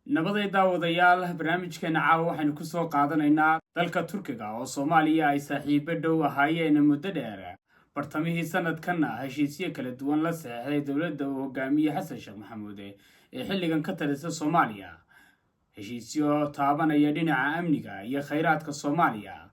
nabaday daawadayaal barnaamijkeena caawa waxaynu ku soo qaadanaynaa dalka Turkiga oo Soomaaliya ay saaxiibo dhow ahaayeen muddo dheer bartamihii sanadkanna heshiisyo kala duwan la saxeexday dowladda uu hogaamiye Xasan Sheekh Maxamuud ee xilligan ka talisa Soomaaliya heshiisyo taabanaya dhinaca amniga iyo kheyraadka Soomaaliya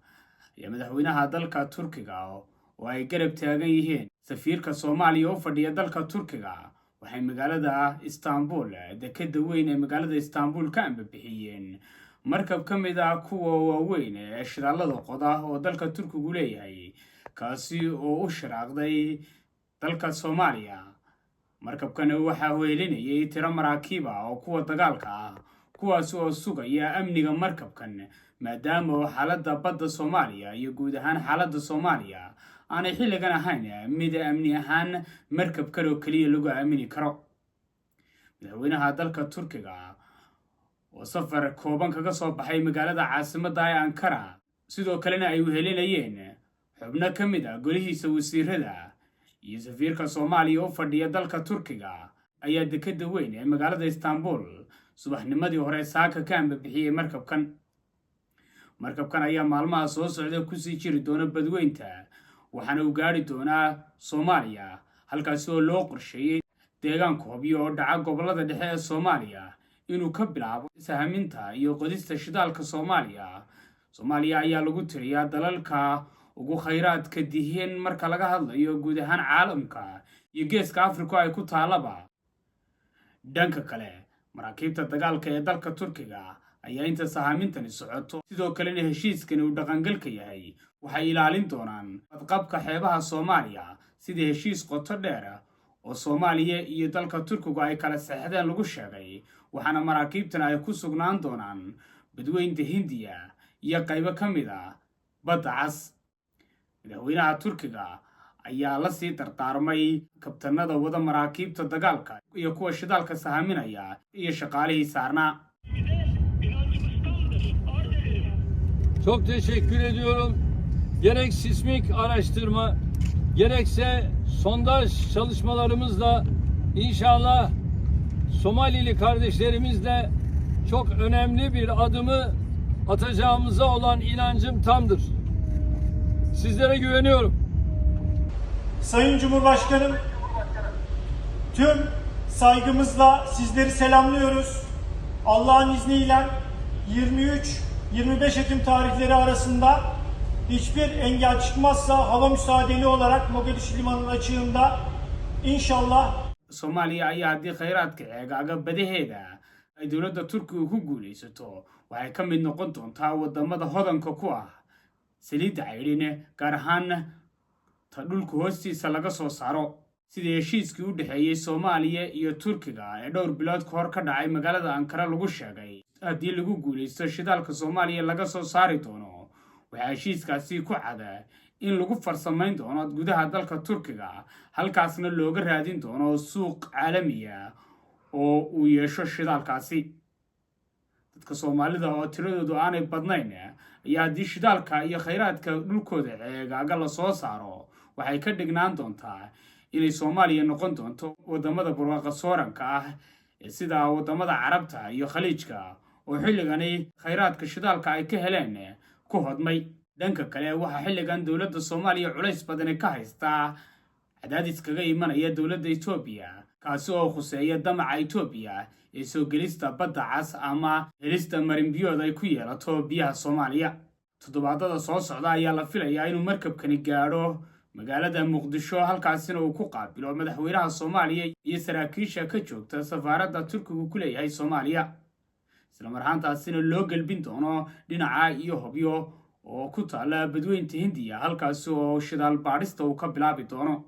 iyo madaxweynaha dalka Turkiga oo ay garab taagan yihiin safiirka Soomaaliya u fadhiya dalka Turkiga waxay magaalada Istanbul dekada weyn ee magaalada Istanbul ka ambabixiyeen markab ka mid ah kuwa waaweyn ee shiraalada qoda oo dalka Turkigu leeyahay kaasi oo u shiraaqday dalka Soomaaliya markabkan waxa uu helinayay tiro maraakiib ah oo kuwa dagaalka ah kuwaas oo sugaya amniga markabkan maadaama xaaladda badda Soomaaliya iyo guud ahaan xaaladda Soomaaliya aanay xilligan ahayn mid amni ahaan markab kale oo kaliya lagu aamini karo madaxweynaha dalka Turkiga oo safar kooban kaga soo baxay magaalada caasimadda Ankara sidoo kalena ay wehelinayeen xubno ka mid ah golihiisa wasiirada iyo safiirka Soomaaliya u fadhiya dalka Turkiga ayaa dekada weyn ee magaalada Istanbul subaxnimadii hore saaka ka ambabixiyay markabkan ayaa maalmaha soo socda ku sii jiri doona badweynta waxaana uu gaari doonaa Soomaaliya halkaas oo loo qorsheeyay deegaanka Hobyo oo dhaca gobolada dhexe ee Soomaaliya inuu ka bilaabo sahaminta iyo qodista shidaalka Soomaaliya ayaa lagu tiriyaa dalalka ugu kheyraadka dihin marka laga hadlayo guud ahaan caalamka iyo geeska Afrika ay ku taalaba dhanka kale maraakiibta dagaalka ee dalka Turkiga ayaa inta sahamintani socoto sidoo kalena heshiiskani uu dhaqangalka yahay waxay ilaalin doonaan badqabka xeebaha Soomaaliya sida heshiis qoto dheer oo Soomaaliya iyo dalka Turkiga ay kala saxeexdeen lagu sheegay waxaana maraakiibtan ay ku sugnaan doonaan badweynta Hindiya iyo qaybo ka mid ah badda cas madaxweynaha Turkiga ayaa la sii dardaarmay kabtanada wada maraakiibta dagaalka iyo kuwa shidaalka sahaminaya iyo shaqaalihii saarnaa. Çok teşekkür ediyorum. Gerek sismik araştırma, gerekse sondaj çalışmalarımızla inşallah Somalili kardeşlerimizle çok önemli bir adımı atacağımıza olan inancım tamdır. Sizlere güveniyorum. Sayın Cumhurbaşkanım, tüm saygımızla sizleri selamlıyoruz. Allah'ın izniyle 23-25 Ekim tarihleri arasında hiçbir engel çıkmazsa hava müsaadeli olarak Mogadishu limanının açığında inşallah Soomaaliya ayaa haddii kheyraadka ceegaaga badaheeda ay dowladda Turkiga ku guulaysato waxay ka mid noqon doontaa wadamada hodanka ku ah saliidda cayriin gaar ahaan ta dhulka hoostiisa laga soo saaro sida heshiiskii u dhexeeyay Soomaaliya iyo Turkiga ee dhowr bilood ka hor ka dhacay magaalada Ankara lagu sheegay haddii lagu guulaysto shidaalka Soomaaliya laga soo saari doono waxaa heshiiskaasi ku cada in lagu farsamayn doono gudaha dalka Turkiga halkaasna looga raadin doono suuq caalami ah oo uu yeesho shidaalkaasi dadka Soomaalida oo tiradoodu aanay badnayn ayaa haddii shidaalka iyo kheyraadka dhulkooda ceegaaga la soo saaro waxay ka dhignaan doontaa inay Soomaaliya noqon doonto wadamada barwaaqo sooranka ah sida wadamada Carabta iyo Khaliijka oo xilligani kheyraadka shidaalka ay ka heleen ku hodmay dhanka kale waxa xilligan dowladda Soomaaliya culays badan ka haysta cadaadis kaga imanaya dowladda Itoobiya kaasi oo khuseeya damaca Itoobiya ee soo gelista badda cas ama helista marinbiyood ay ku yeelato biyaha Soomaaliya toddobaadada soo socda ayaa la filayaa inuu markabkani gaadho magaalada Muqdisho halkaasina uu ku qaabilo madaxweynaha Soomaaliya iyo saraakiisha ka joogta safaaradda Turkiga ku leeyahay Soomaaliya isla marhaantaasina loo galbin doono dhinaca iyo Hobyo oo ku taala badweynta Hindiya halkaas oo shidaal baadhista uu ka bilaabi doono